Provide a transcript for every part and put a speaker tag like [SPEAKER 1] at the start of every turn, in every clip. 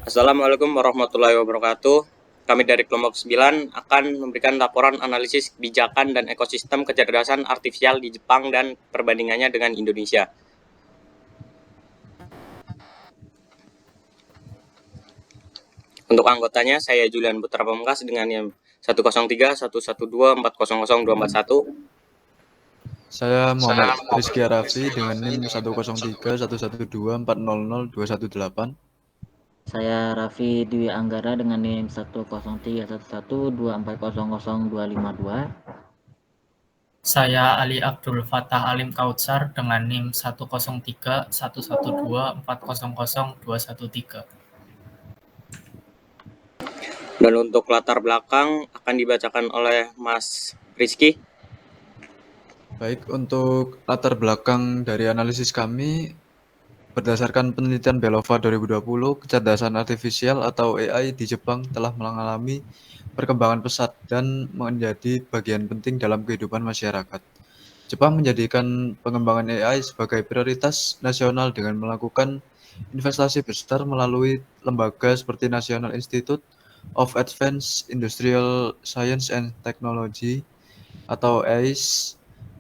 [SPEAKER 1] Assalamualaikum warahmatullahi wabarakatuh. Kami dari kelompok 9 akan memberikan laporan analisis kebijakan dan ekosistem kecerdasan artifisial di Jepang dan perbandingannya dengan Indonesia. Untuk anggotanya, saya Julian Putra Pamungkas dengan NIM 103 112 400 241.
[SPEAKER 2] Saya Muhammad Rizky Arafi dengan NIM 103 112 400 218.
[SPEAKER 3] Saya Raffi Dwi Anggara dengan NIM 1031124000252.
[SPEAKER 4] Saya Ali Abdul Fattah Alim Kautsar dengan NIM 103 112 400 213.
[SPEAKER 1] Dan untuk latar belakang akan dibacakan oleh Mas Rizky.
[SPEAKER 2] Baik, untuk latar belakang dari analisis kami, berdasarkan penelitian Belova 2020, kecerdasan artifisial atau AI di Jepang telah mengalami perkembangan pesat dan menjadi bagian penting dalam kehidupan masyarakat. Jepang menjadikan pengembangan AI sebagai prioritas nasional dengan melakukan investasi besar melalui lembaga seperti National Institute of Advanced Industrial Science and Technology atau AIS.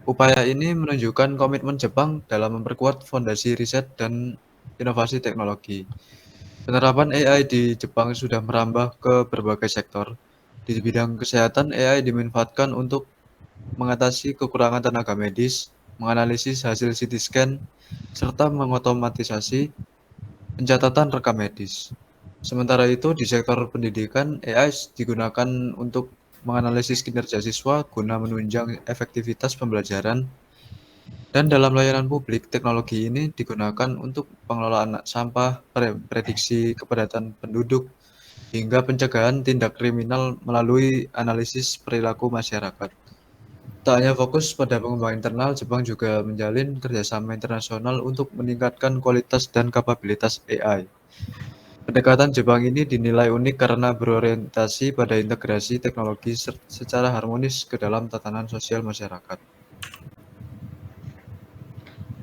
[SPEAKER 2] Upaya ini menunjukkan komitmen Jepang dalam memperkuat fondasi riset dan inovasi teknologi. Penerapan AI di Jepang sudah merambah ke berbagai sektor. Di bidang kesehatan, AI dimanfaatkan untuk mengatasi kekurangan tenaga medis, menganalisis hasil CT scan, serta mengotomatisasi pencatatan rekam medis. Sementara itu, di sektor pendidikan, AI digunakan untuk menganalisis kinerja siswa guna menunjang efektivitas pembelajaran. Dan dalam layanan publik, teknologi ini digunakan untuk pengelolaan sampah, prediksi kepadatan penduduk, hingga pencegahan tindak kriminal melalui analisis perilaku masyarakat. Tak hanya fokus pada pengembangan internal, Jepang juga menjalin kerjasama internasional untuk meningkatkan kualitas dan kapabilitas AI. Pendekatan Jepang ini dinilai unik karena berorientasi pada integrasi teknologi secara harmonis ke dalam tatanan sosial masyarakat.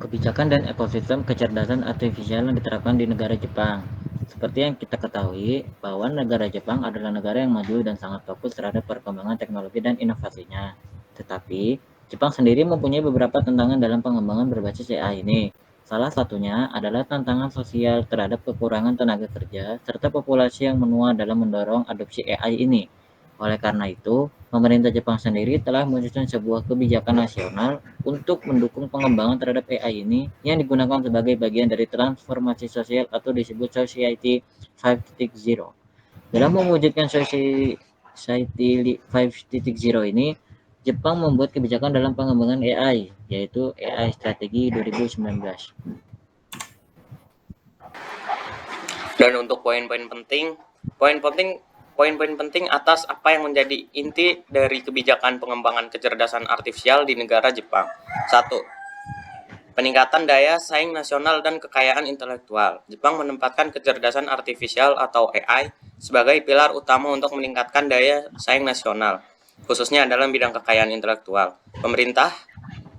[SPEAKER 3] Kebijakan dan ekosistem kecerdasan artifisial yang diterapkan di negara Jepang. Seperti yang kita ketahui, bahwa negara Jepang adalah negara yang maju dan sangat fokus terhadap perkembangan teknologi dan inovasinya. Tetapi, Jepang sendiri mempunyai beberapa tantangan dalam pengembangan berbasis AI ini. Salah satunya adalah tantangan sosial terhadap kekurangan tenaga kerja serta populasi yang menua dalam mendorong adopsi AI ini. Oleh karena itu, pemerintah Jepang sendiri telah menyusun sebuah kebijakan nasional untuk mendukung pengembangan terhadap AI ini yang digunakan sebagai bagian dari transformasi sosial atau disebut Society 5.0. Dalam mewujudkan Society 5.0 ini, Jepang membuat kebijakan dalam pengembangan AI, yaitu AI Strategi 2019.
[SPEAKER 1] Dan untuk poin-poin penting atas apa yang menjadi inti dari kebijakan pengembangan kecerdasan artifisial di negara Jepang. 1. Peningkatan daya saing nasional dan kekayaan intelektual. Jepang menempatkan kecerdasan artifisial atau AI sebagai pilar utama untuk meningkatkan daya saing nasional, khususnya dalam bidang kekayaan intelektual. Pemerintah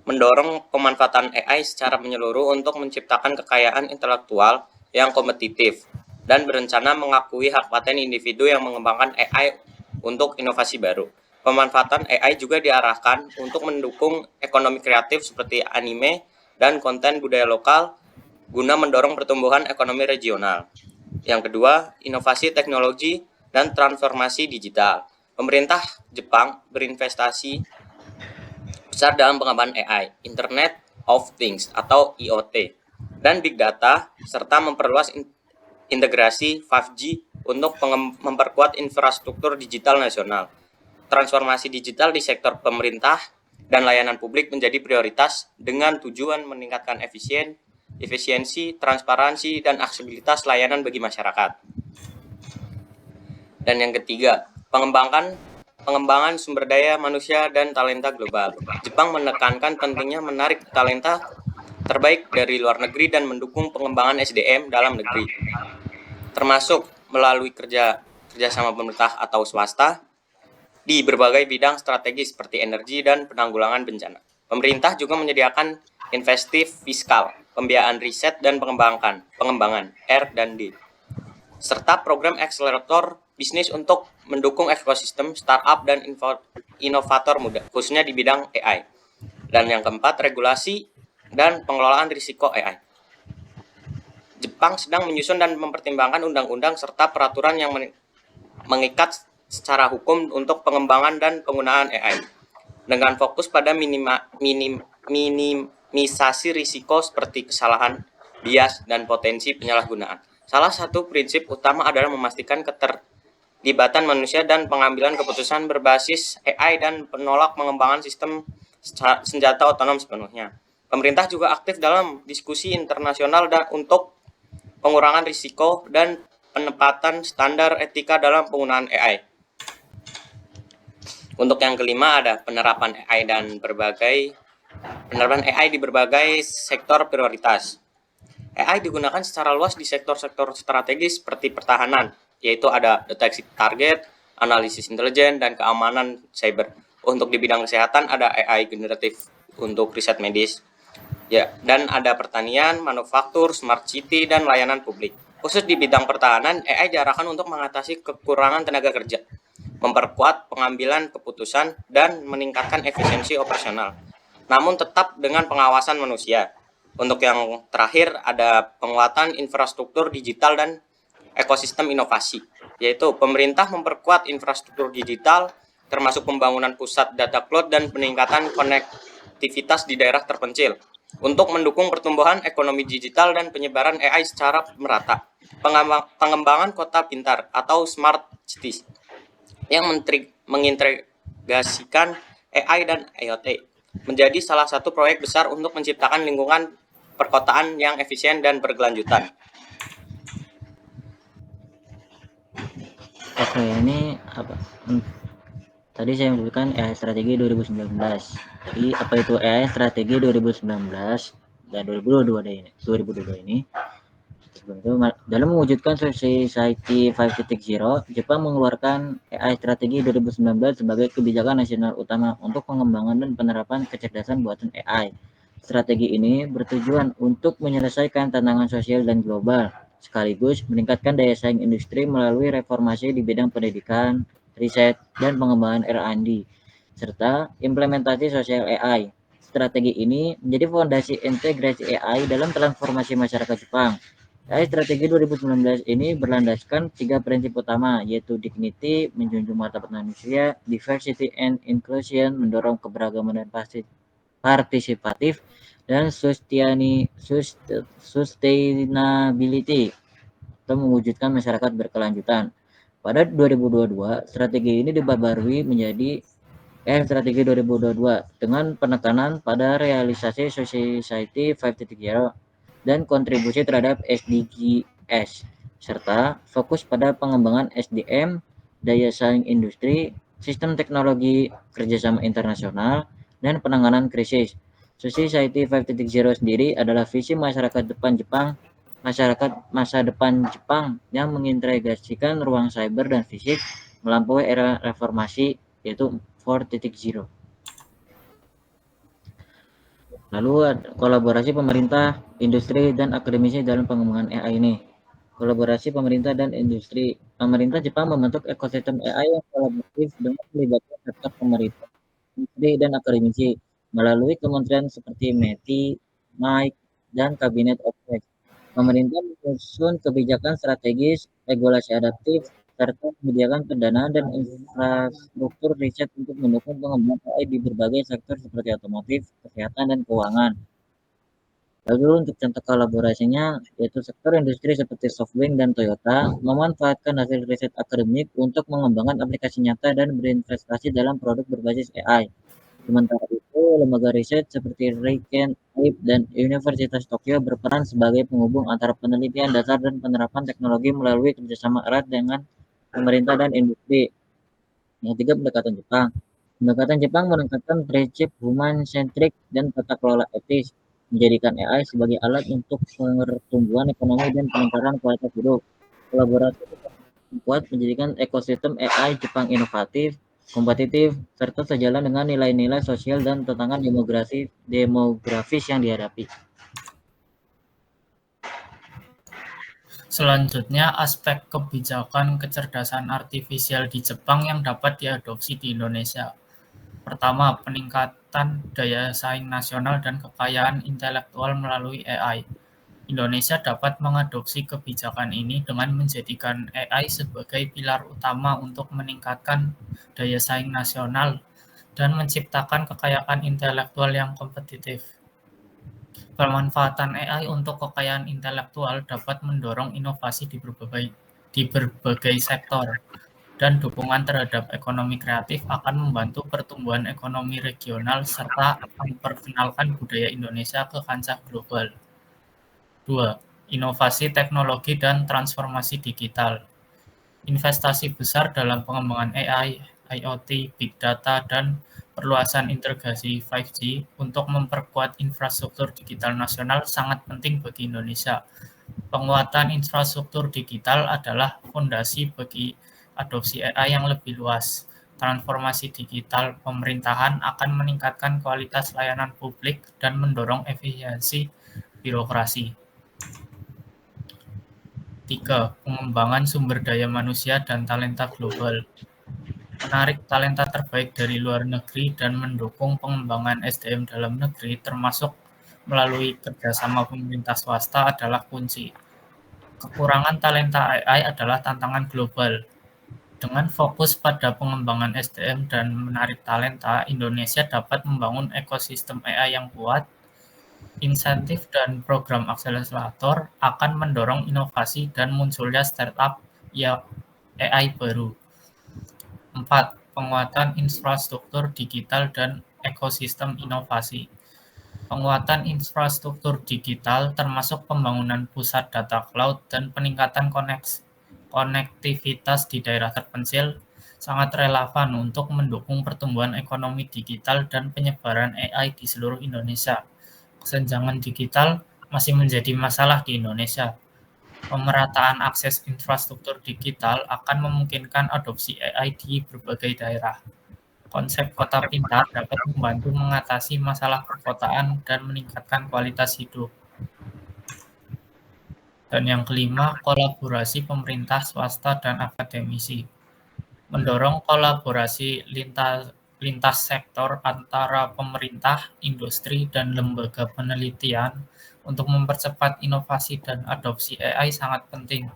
[SPEAKER 1] mendorong pemanfaatan AI secara menyeluruh untuk menciptakan kekayaan intelektual yang kompetitif dan berencana mengakui hak paten individu yang mengembangkan AI untuk inovasi baru. Pemanfaatan AI juga diarahkan untuk mendukung ekonomi kreatif seperti anime dan konten budaya lokal guna mendorong pertumbuhan ekonomi regional. Yang kedua, inovasi teknologi dan transformasi digital. Pemerintah Jepang berinvestasi besar dalam pengembangan AI, Internet of Things atau IoT, dan Big Data, serta memperluas integrasi 5G untuk memperkuat infrastruktur digital nasional. Transformasi digital di sektor pemerintah dan layanan publik menjadi prioritas dengan tujuan meningkatkan efisiensi, transparansi, dan aksesibilitas layanan bagi masyarakat. Dan yang ketiga, pengembangan sumber daya manusia dan talenta global. Jepang menekankan pentingnya menarik talenta terbaik dari luar negeri dan mendukung pengembangan SDM dalam negeri, termasuk melalui kerjasama pemerintah atau swasta di berbagai bidang strategis seperti energi dan penanggulangan bencana. Pemerintah juga menyediakan insentif fiskal, pembiayaan riset dan pengembangan R dan D, serta program akselerator bisnis untuk mendukung ekosistem startup dan inovator muda, khususnya di bidang AI. Dan yang keempat, regulasi dan pengelolaan risiko AI. Jepang sedang menyusun dan mempertimbangkan undang-undang serta peraturan yang mengikat secara hukum untuk pengembangan dan penggunaan AI, dengan fokus pada minimisasi risiko seperti kesalahan, bias, dan potensi penyalahgunaan. Salah satu prinsip utama adalah memastikan keterlibatan manusia dan pengambilan keputusan berbasis AI dan menolak pengembangan sistem senjata otonom sepenuhnya. Pemerintah juga aktif dalam diskusi internasional untuk pengurangan risiko dan penempatan standar etika dalam penggunaan AI. Untuk yang kelima ada penerapan AI di berbagai sektor prioritas. AI digunakan secara luas di sektor-sektor strategis seperti pertahanan, yaitu ada deteksi target, analisis intelijen, dan keamanan cyber. Untuk di bidang kesehatan ada AI generatif untuk riset medis. Ya, dan ada pertanian, manufaktur, smart city, dan layanan publik. Khusus di bidang pertahanan, AI diarahkan untuk mengatasi kekurangan tenaga kerja, memperkuat pengambilan keputusan, dan meningkatkan efisiensi operasional, namun tetap dengan pengawasan manusia. Untuk yang terakhir ada penguatan infrastruktur digital dan ekosistem inovasi, yaitu pemerintah memperkuat infrastruktur digital termasuk pembangunan pusat data cloud dan peningkatan konektivitas di daerah terpencil untuk mendukung pertumbuhan ekonomi digital dan penyebaran AI secara merata. Pengembangan kota pintar atau smart cities yang mengintegrasikan AI dan IoT menjadi salah satu proyek besar untuk menciptakan lingkungan perkotaan yang efisien dan berkelanjutan.
[SPEAKER 3] Oke, ini apa? Tadi saya menyebutkan AI strategi 2019. Jadi apa itu AI strategi 2019 dan 2022 ini? Sebelum itu, dalam mewujudkan Society 5.0, Jepang mengeluarkan AI strategi 2019 sebagai kebijakan nasional utama untuk pengembangan dan penerapan kecerdasan buatan AI. Strategi ini bertujuan untuk menyelesaikan tantangan sosial dan global, sekaligus meningkatkan daya saing industri melalui reformasi di bidang pendidikan, riset, dan pengembangan R&D, serta implementasi sosial AI. Strategi ini menjadi fondasi integrasi AI dalam transformasi masyarakat Jepang. AI strategi 2019 ini berlandaskan 3 prinsip utama, yaitu dignity, menjunjung martabat manusia, diversity and inclusion, mendorong keberagaman dan partisipatif, dan sustainability atau mewujudkan masyarakat berkelanjutan. Pada 2022, strategi ini diperbarui menjadi strategi 2022 dengan penekanan pada realisasi Society 5.0 dan kontribusi terhadap SDGs, serta fokus pada pengembangan SDM, daya saing industri, sistem teknologi, kerjasama internasional, dan penanganan krisis. Society 5.0 sendiri adalah visi masyarakat masa depan Jepang yang mengintegrasikan ruang cyber dan fisik melampaui era reformasi, yaitu 4.0. Lalu kolaborasi pemerintah, industri, dan akademisi dalam pengembangan AI ini. Kolaborasi pemerintah dan industri. Pemerintah Jepang membentuk ekosistem AI yang kolaboratif dengan melibatkan sektor pemerintah, industri, dan akademisi melalui kementerian seperti METI, MIC, dan Kabinet Oprek. Pemerintah menyusun kebijakan strategis, regulasi adaptif, serta menyediakan pendanaan dan infrastruktur riset untuk mendukung pengembangan AI di berbagai sektor seperti otomotif, kesehatan, dan keuangan. Lalu untuk contoh kolaborasinya, yaitu sektor industri seperti SoftBank dan Toyota memanfaatkan hasil riset akademik untuk mengembangkan aplikasi nyata dan berinvestasi dalam produk berbasis AI. Sementara itu, lembaga riset seperti Riken, Aib, dan Universitas Tokyo berperan sebagai penghubung antara penelitian dasar dan penerapan teknologi melalui kerjasama erat dengan pemerintah dan industri. Yang ketiga, pendekatan Jepang. Pendekatan Jepang menekankan prinsip human-centric dan tata kelola etis, menjadikan AI sebagai alat untuk pertumbuhan ekonomi dan peningkatan kualitas hidup. Kolaborasi kuat menjadikan ekosistem AI Jepang inovatif, kompetitif, serta sejalan dengan nilai-nilai sosial dan tantangan demografis yang dihadapi.
[SPEAKER 4] Selanjutnya, aspek kebijakan kecerdasan artifisial di Jepang yang dapat diadopsi di Indonesia. Pertama, peningkatan daya saing nasional dan kekayaan intelektual melalui AI. Indonesia dapat mengadopsi kebijakan ini dengan menjadikan AI sebagai pilar utama untuk meningkatkan daya saing nasional dan menciptakan kekayaan intelektual yang kompetitif. Pemanfaatan AI untuk kekayaan intelektual dapat mendorong inovasi di berbagai sektor, dan dukungan terhadap ekonomi kreatif akan membantu pertumbuhan ekonomi regional serta memperkenalkan budaya Indonesia ke kancah global. 2. Inovasi teknologi dan transformasi digital. Investasi besar dalam pengembangan AI, IoT, Big Data, dan perluasan integrasi 5G untuk memperkuat infrastruktur digital nasional sangat penting bagi Indonesia. Penguatan infrastruktur digital adalah fondasi bagi adopsi AI yang lebih luas. Transformasi digital pemerintahan akan meningkatkan kualitas layanan publik dan mendorong efisiensi birokrasi. 3. Pengembangan sumber daya manusia dan talenta global. Menarik talenta terbaik dari luar negeri dan mendukung pengembangan SDM dalam negeri termasuk melalui kerjasama pemerintah swasta adalah kunci. Kekurangan talenta AI adalah tantangan global. Dengan fokus pada pengembangan SDM dan menarik talenta, Indonesia dapat membangun ekosistem AI yang kuat. Insentif dan program akselerator akan mendorong inovasi dan munculnya startup AI baru. 4. Penguatan infrastruktur digital dan ekosistem inovasi. Penguatan infrastruktur digital termasuk pembangunan pusat data cloud dan peningkatan konektivitas di daerah terpencil sangat relevan untuk mendukung pertumbuhan ekonomi digital dan penyebaran AI di seluruh Indonesia. Kesenjangan digital masih menjadi masalah di Indonesia. Pemerataan akses infrastruktur digital akan memungkinkan adopsi AI di berbagai daerah. Konsep kota pintar dapat membantu mengatasi masalah perkotaan dan meningkatkan kualitas hidup. Dan yang kelima, kolaborasi pemerintah, swasta, dan akademisi. Mendorong kolaborasi lintas sektor antara pemerintah, industri, dan lembaga penelitian untuk mempercepat inovasi dan adopsi AI sangat penting.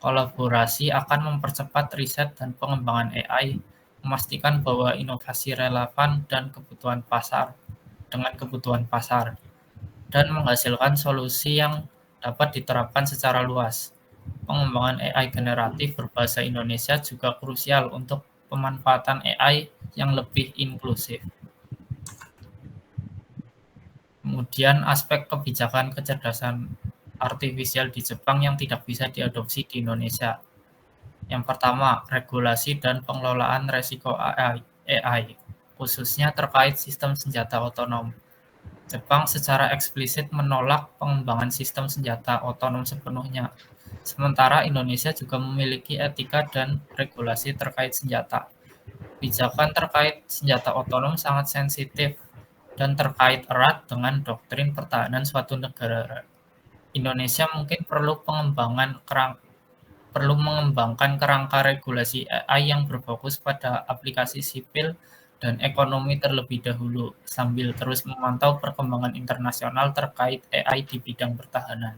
[SPEAKER 4] Kolaborasi akan mempercepat riset dan pengembangan AI, memastikan bahwa inovasi relevan dengan kebutuhan pasar, dan menghasilkan solusi yang dapat diterapkan secara luas. Pengembangan AI generatif berbahasa Indonesia juga krusial untuk pemanfaatan AI yang lebih inklusif. Kemudian aspek kebijakan kecerdasan artifisial di Jepang yang tidak bisa diadopsi di Indonesia. Yang pertama, regulasi dan pengelolaan resiko AI, khususnya terkait sistem senjata otonom. Jepang secara eksplisit menolak pengembangan sistem senjata otonom sepenuhnya. Sementara Indonesia juga memiliki etika dan regulasi terkait senjata. Kebijakan terkait senjata otonom sangat sensitif dan terkait erat dengan doktrin pertahanan suatu negara. Indonesia mungkin perlu mengembangkan kerangka regulasi AI yang berfokus pada aplikasi sipil dan ekonomi terlebih dahulu, sambil terus memantau perkembangan internasional terkait AI di bidang pertahanan.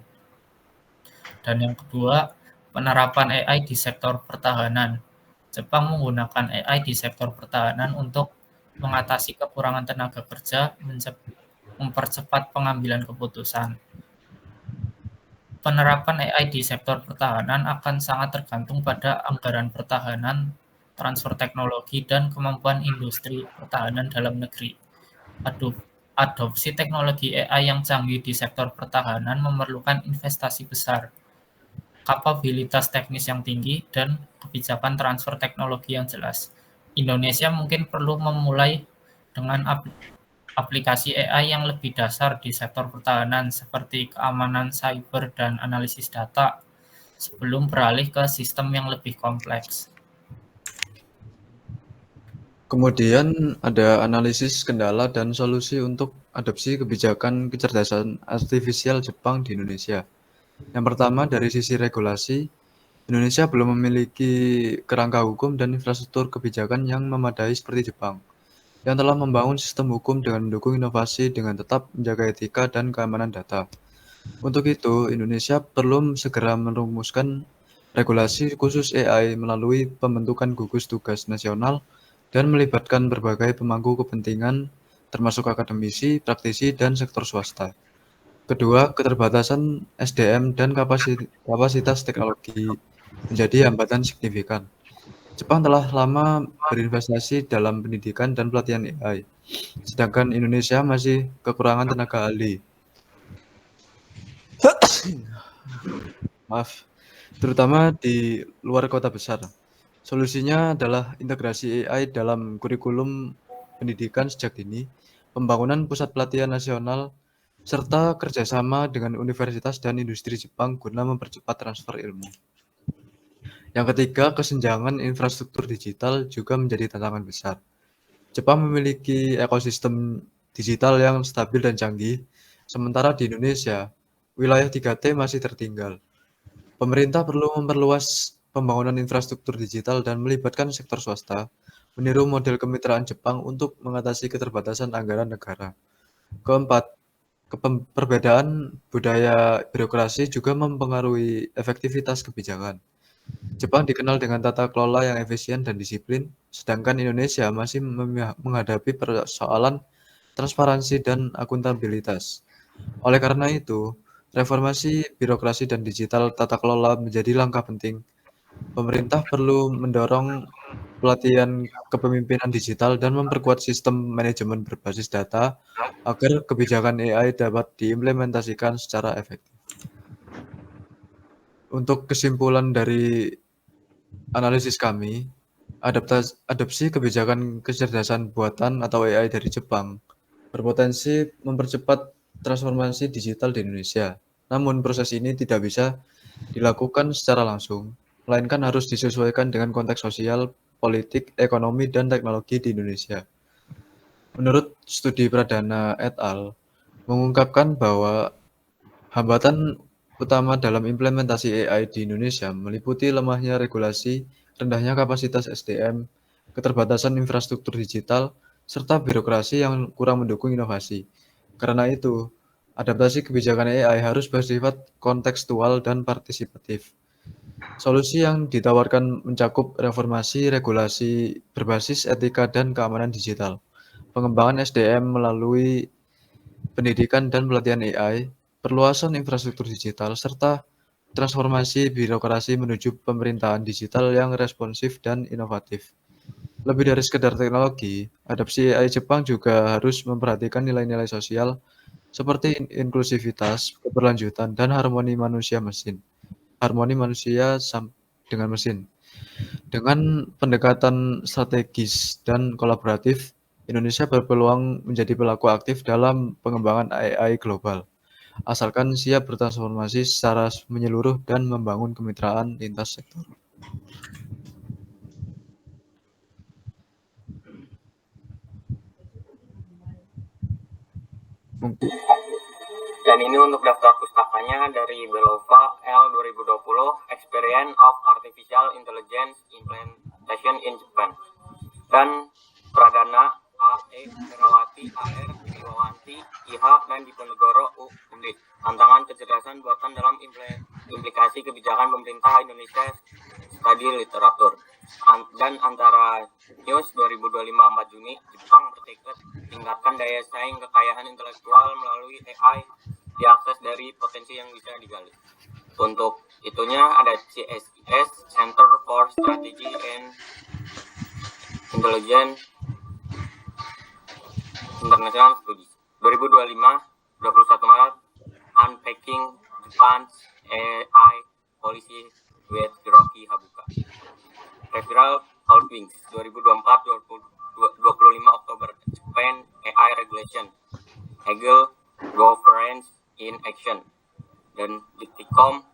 [SPEAKER 4] Dan yang kedua, penerapan AI di sektor pertahanan. Jepang menggunakan AI di sektor pertahanan untuk mengatasi kekurangan tenaga kerja, mempercepat pengambilan keputusan. Penerapan AI di sektor pertahanan akan sangat tergantung pada anggaran pertahanan, transfer teknologi, dan kemampuan industri pertahanan dalam negeri. Adopsi teknologi AI yang canggih di sektor pertahanan memerlukan investasi besar, kapabilitas teknis yang tinggi, dan kebijakan transfer teknologi yang jelas. Indonesia mungkin perlu memulai dengan aplikasi AI yang lebih dasar di sektor pertahanan seperti keamanan cyber dan analisis data sebelum beralih ke sistem yang lebih kompleks.
[SPEAKER 2] Kemudian ada analisis kendala dan solusi untuk adopsi kebijakan kecerdasan artifisial Jepang di Indonesia. Yang pertama, dari sisi regulasi, Indonesia belum memiliki kerangka hukum dan infrastruktur kebijakan yang memadai seperti Jepang, yang telah membangun sistem hukum dengan mendukung inovasi dengan tetap menjaga etika dan keamanan data. Untuk itu, Indonesia perlu segera merumuskan regulasi khusus AI melalui pembentukan gugus tugas nasional dan melibatkan berbagai pemangku kepentingan, termasuk akademisi, praktisi, dan sektor swasta. Kedua, keterbatasan SDM dan kapasitas teknologi menjadi hambatan signifikan. Jepang telah lama berinvestasi dalam pendidikan dan pelatihan AI, sedangkan Indonesia masih kekurangan tenaga ahli. Maaf, terutama di luar kota besar. Solusinya adalah integrasi AI dalam kurikulum pendidikan sejak dini, pembangunan pusat pelatihan nasional, serta kerjasama dengan universitas dan industri Jepang guna mempercepat transfer ilmu. Yang ketiga, kesenjangan infrastruktur digital juga menjadi tantangan besar. Jepang memiliki ekosistem digital yang stabil dan canggih, sementara di Indonesia, wilayah 3T masih tertinggal. Pemerintah perlu memperluas pembangunan infrastruktur digital dan melibatkan sektor swasta, meniru model kemitraan Jepang untuk mengatasi keterbatasan anggaran negara. Keempat, perbedaan budaya birokrasi juga mempengaruhi efektivitas kebijakan. Jepang dikenal dengan tata kelola yang efisien dan disiplin, sedangkan Indonesia masih menghadapi persoalan transparansi dan akuntabilitas. Oleh karena itu, reformasi birokrasi dan digital tata kelola menjadi langkah penting. Pemerintah perlu mendorong pelatihan kepemimpinan digital dan memperkuat sistem manajemen berbasis data agar kebijakan AI dapat diimplementasikan secara efektif. Untuk kesimpulan dari analisis kami, adopsi kebijakan kecerdasan buatan atau AI dari Jepang berpotensi mempercepat transformasi digital di Indonesia. Namun proses ini tidak bisa dilakukan secara langsung, melainkan harus disesuaikan dengan konteks sosial, politik, ekonomi, dan teknologi di Indonesia. Menurut studi Pradana et al. Mengungkapkan bahwa hambatan utama dalam implementasi AI di Indonesia meliputi lemahnya regulasi, rendahnya kapasitas SDM, keterbatasan infrastruktur digital, serta birokrasi yang kurang mendukung inovasi. Karena itu, adaptasi kebijakan AI harus bersifat kontekstual dan partisipatif. Solusi yang ditawarkan mencakup reformasi regulasi berbasis etika dan keamanan digital, pengembangan SDM melalui pendidikan dan pelatihan AI, perluasan infrastruktur digital, serta transformasi birokrasi menuju pemerintahan digital yang responsif dan inovatif. Lebih dari sekedar teknologi, adopsi AI Jepang juga harus memperhatikan nilai-nilai sosial seperti inklusivitas, keberlanjutan, dan harmoni manusia dengan mesin. Dengan pendekatan strategis dan kolaboratif, Indonesia berpeluang menjadi pelaku aktif dalam pengembangan AI global, asalkan siap bertransformasi secara menyeluruh dan membangun kemitraan lintas sektor. Mungkin
[SPEAKER 1] Dan ini untuk daftar pustakanya dari Belova L 2020 Experience of Artificial Intelligence Implementation in Japan. Dan Pradana A.E. Herawati A.R. Wiwawanti IH dan Diponegoro U. Undip. Tantangan kecerdasan buatan dalam implikasi kebijakan pemerintah Indonesia Studi Literatur. Dan antara News 2025 4 Juni, Jepang bertekad tingkatkan daya saing kekayaan intelektual melalui AI diakses dari potensi yang bisa digali. Untuk itunya ada CSIS, Center for Strategy and Intelligence International Studies 2025 21 Maret Unpacking Japan's AI Policy with Hiroki Habuka. Referral Holdings 2024 25 Oktober Japan AI Regulation Hegel Governance in Action. Dan Diktikom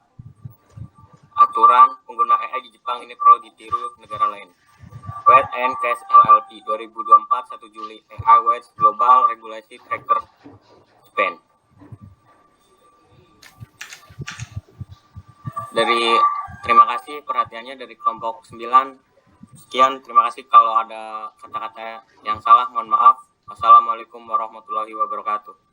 [SPEAKER 1] aturan pengguna AI di Jepang ini perlu ditiru negara lain. Wet and Cash LLP 2024 1 Juli AI Watch Global Regulatory Tracker Japan. Terima kasih perhatiannya dari kelompok 9. Sekian, terima kasih. Kalau ada kata-kata yang salah, mohon maaf. Wassalamualaikum warahmatullahi wabarakatuh.